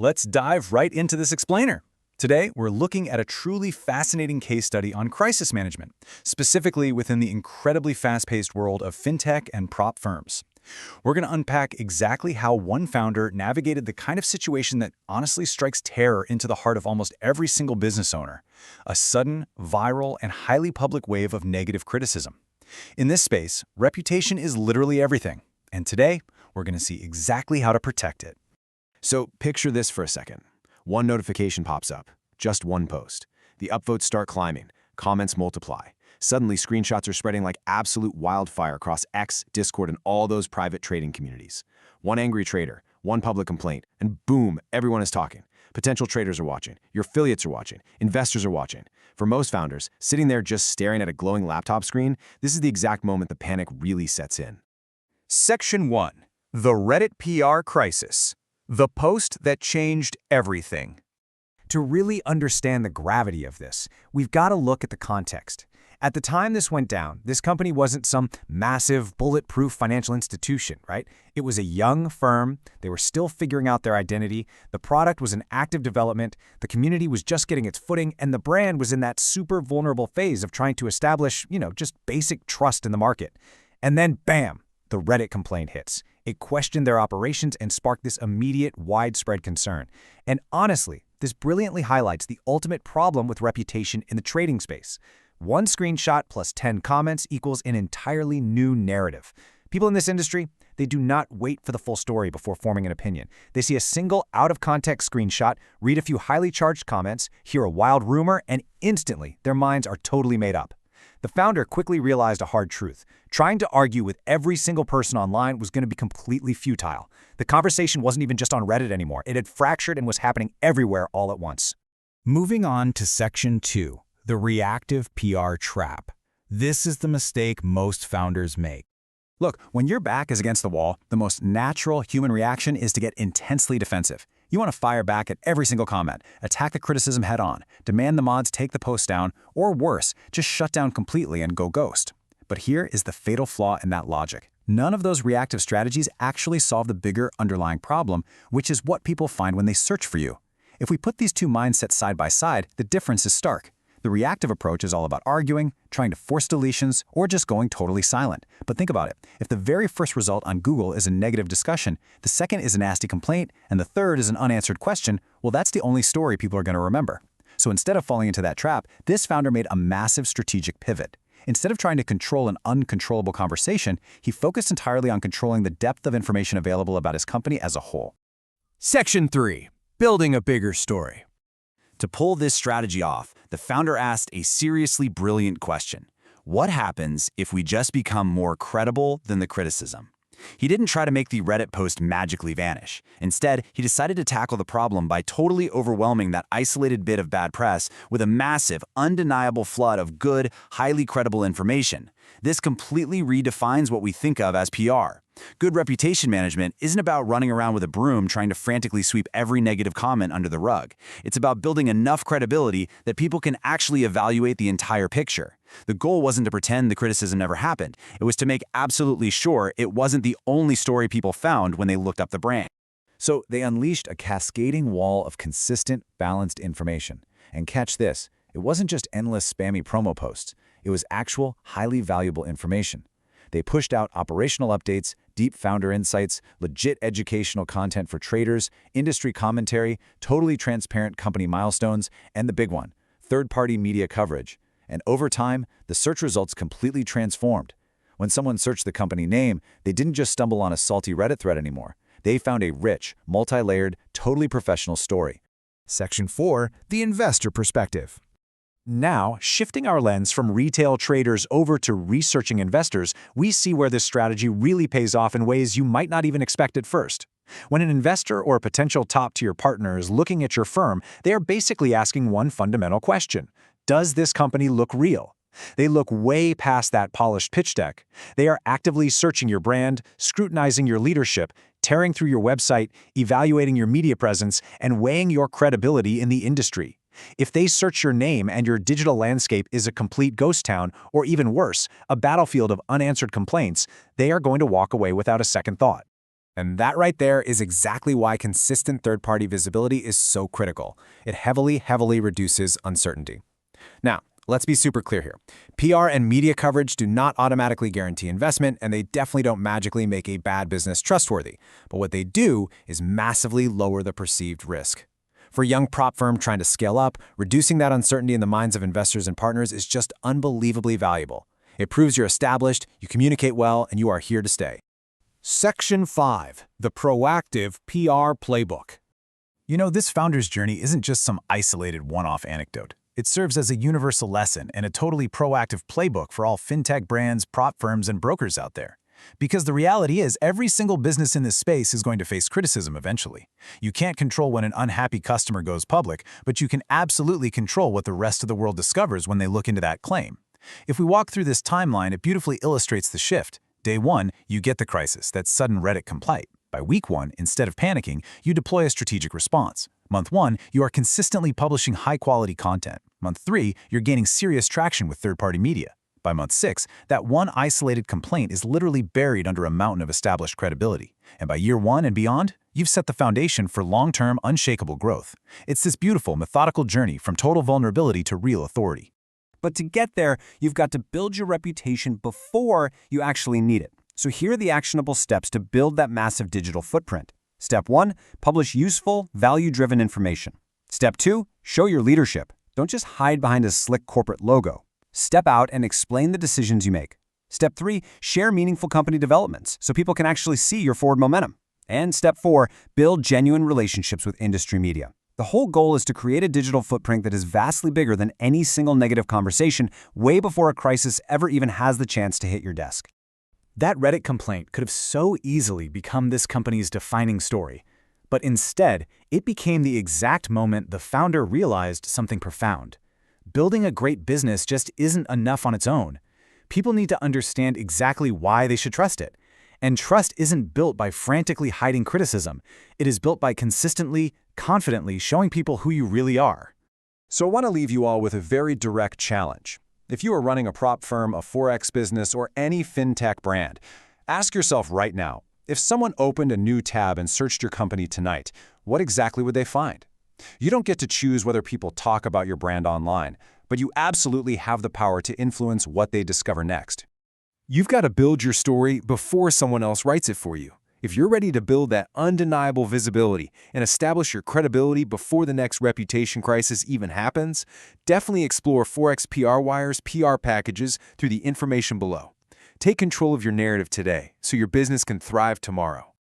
let's dive right into this explainer. Today, we're looking at a truly fascinating case study on crisis management, specifically within the incredibly fast-paced world of fintech and prop firms. We're going to unpack exactly how one founder navigated the kind of situation that honestly strikes terror into the heart of almost every single business owner: a sudden, viral, and highly public wave of negative criticism. In this space, reputation is literally everything, and today, we're going to see exactly how to protect it. So picture this for a second. One notification pops up, just one post. The upvotes start climbing, comments multiply. Suddenly, screenshots are spreading like absolute wildfire across X, Discord, and all those private trading communities. One angry trader, one public complaint, and boom, everyone is talking. Potential traders are watching, your affiliates are watching, investors are watching. For most founders, sitting there just staring at a glowing laptop screen, this is the exact moment the panic really sets in. Section 1. The Reddit PR Crisis. The post that changed everything. To really understand the gravity of this, we've got to look at the context. At the time this went down, this company wasn't some massive, bulletproof financial institution, right? It was a young firm. They were still figuring out their identity. The product was in active development. The community was just getting its footing, and the brand was in that super vulnerable phase of trying to establish, just basic trust in the market. And then, bam, the Reddit complaint hits. It questioned their operations and sparked this immediate, widespread concern. And honestly, this brilliantly highlights the ultimate problem with reputation in the trading space. One screenshot plus 10 comments equals an entirely new narrative. People in this industry, they do not wait for the full story before forming an opinion. They see a single out-of-context screenshot, read a few highly charged comments, hear a wild rumor, and instantly their minds are totally made up. The founder quickly realized a hard truth. Trying to argue with every single person online was going to be completely futile. The conversation wasn't even just on Reddit anymore. It had fractured and was happening everywhere all at once. Moving on to Section 2, the reactive PR trap. This is the mistake most founders make. Look, when your back is against the wall, the most natural human reaction is to get intensely defensive. You want to fire back at every single comment, attack the criticism head-on, demand the mods take the post down, or worse, just shut down completely and go ghost. But here is the fatal flaw in that logic. None of those reactive strategies actually solve the bigger underlying problem, which is what people find when they search for you. If we put these two mindsets side by side, the difference is stark. The reactive approach is all about arguing, trying to force deletions, or just going totally silent. But think about it. If the very first result on Google is a negative discussion, the second is a nasty complaint, and the third is an unanswered question, well, that's the only story people are going to remember. So instead of falling into that trap, this founder made a massive strategic pivot. Instead of trying to control an uncontrollable conversation, he focused entirely on controlling the depth of information available about his company as a whole. Section 3, building a bigger story. To pull this strategy off, the founder asked a seriously brilliant question. What happens if we just become more credible than the criticism? He didn't try to make the Reddit post magically vanish. Instead, he decided to tackle the problem by totally overwhelming that isolated bit of bad press with a massive, undeniable flood of good, highly credible information. This completely redefines what we think of as PR. Good reputation management isn't about running around with a broom trying to frantically sweep every negative comment under the rug. It's about building enough credibility that people can actually evaluate the entire picture. The goal wasn't to pretend the criticism never happened. It was to make absolutely sure it wasn't the only story people found when they looked up the brand. So they unleashed a cascading wall of consistent, balanced information. And catch this, it wasn't just endless spammy promo posts. It was actual, highly valuable information. They pushed out operational updates, deep founder insights, legit educational content for traders, industry commentary, totally transparent company milestones, and the big one, third-party media coverage. And over time, the search results completely transformed. When someone searched the company name, they didn't just stumble on a salty Reddit thread anymore. They found a rich, multi-layered, totally professional story. Section 4, the investor perspective. Now, shifting our lens from retail traders over to researching investors, we see where this strategy really pays off in ways you might not even expect at first. When an investor or a potential top-tier partner is looking at your firm, they are basically asking one fundamental question: does this company look real? They look way past that polished pitch deck. They are actively searching your brand, scrutinizing your leadership, tearing through your website, evaluating your media presence, and weighing your credibility in the industry. If they search your name and your digital landscape is a complete ghost town, or even worse, a battlefield of unanswered complaints, they are going to walk away without a second thought. And that right there is exactly why consistent third-party visibility is so critical. It heavily, heavily reduces uncertainty. Now, let's be super clear here. PR and media coverage do not automatically guarantee investment, and they definitely don't magically make a bad business trustworthy. But what they do is massively lower the perceived risk. For a young prop firm trying to scale up, reducing that uncertainty in the minds of investors and partners is just unbelievably valuable. It proves you're established, you communicate well, and you are here to stay. Section 5. The Proactive PR Playbook. You know, this founder's journey isn't just some isolated one-off anecdote. It serves as a universal lesson and a totally proactive playbook for all fintech brands, prop firms, and brokers out there. Because the reality is, every single business in this space is going to face criticism eventually. You can't control when an unhappy customer goes public, but you can absolutely control what the rest of the world discovers when they look into that claim. If we walk through this timeline, it beautifully illustrates the shift. Day 1, you get the crisis, that sudden Reddit complaint. By week 1, instead of panicking, you deploy a strategic response. Month 1, you are consistently publishing high-quality content. Month 3, you're gaining serious traction with third-party media. By month 6, that one isolated complaint is literally buried under a mountain of established credibility. And by year 1 and beyond, you've set the foundation for long-term, unshakable growth. It's this beautiful, methodical journey from total vulnerability to real authority. But to get there, you've got to build your reputation before you actually need it. So here are the actionable steps to build that massive digital footprint. Step 1, publish useful, value-driven information. Step 2, show your leadership. Don't just hide behind a slick corporate logo. Step out and explain the decisions you make. Step 3, share meaningful company developments so people can actually see your forward momentum. And Step 4, build genuine relationships with industry media. The whole goal is to create a digital footprint that is vastly bigger than any single negative conversation way before a crisis ever even has the chance to hit your desk. That Reddit complaint could have so easily become this company's defining story. But instead, it became the exact moment the founder realized something profound. Building a great business just isn't enough on its own. People need to understand exactly why they should trust it. And trust isn't built by frantically hiding criticism. It is built by consistently, confidently showing people who you really are. So I want to leave you all with a very direct challenge. If you are running a prop firm, a Forex business, or any fintech brand, ask yourself right now, if someone opened a new tab and searched your company tonight, what exactly would they find? You don't get to choose whether people talk about your brand online, but you absolutely have the power to influence what they discover next. You've got to build your story before someone else writes it for you. If you're ready to build that undeniable visibility and establish your credibility before the next reputation crisis even happens, definitely explore Forex PR Wire's PR packages through the information below. Take control of your narrative today so your business can thrive tomorrow.